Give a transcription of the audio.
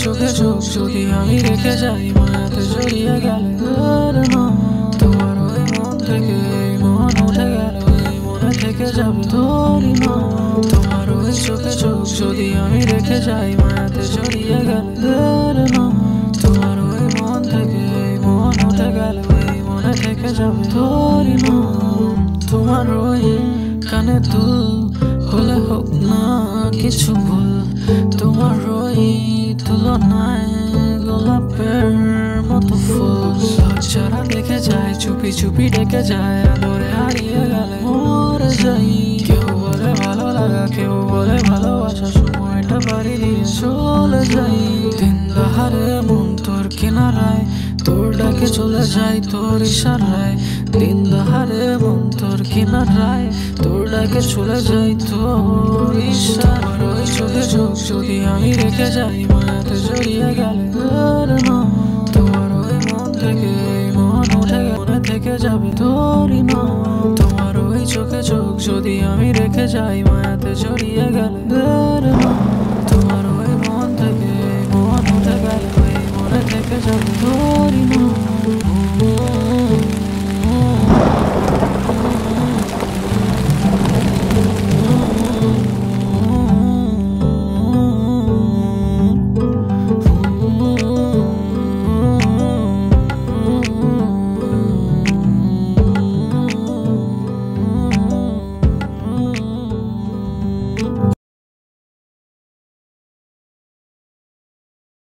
চোখে চোখ যদি আমি রেখে যাই মায়াতে জড়িয়ে গেলে তোমার ওই মন থেকে মন উঠে গেল এই মনে থেকে যাবে তোরই নাম। তোমার ওই চোখে চোখ যদি আমি রেখে যাই মায়াতে জড়িয়ে গেলে তোমার ওই মন থেকে মন উঠে গেল এই মনে থেকে যাবে তোরই নাম। তোমার ওই কানে দুল হলে হোক না কিছু ভুল, তোমার ওই তুলনায় গোলাপের মতো ফুল যারা দেখে যায় চুপি চুপি ডেকে যায় আদরে হারিয়ে গেলে মরে যাই। কেউ বলে ভালো লাগা কেউ বলে ভালোবাসা, সময়টা বাড়ি দিয়ে চলে যাই। দিন দাহারে মন তোর কিনারায় তোর ডাকে চলে যায় তোর ইশারায়। দিন দাহারে মন তোর কিনারায় তোর ডাকে চলে যায় তোর ইশারায়। ওই চোখে চোখ যদি আমি রেখে যাই মায়াতে জড়িয়ে গেলে তোমার ওই মন থেকে মন উঠে মনে থেকে যাবে তোরই নাম। তোমার ওই চোখে চোখ যদি আমি রেখে যাই মায়াতে জড়িয়ে গেলে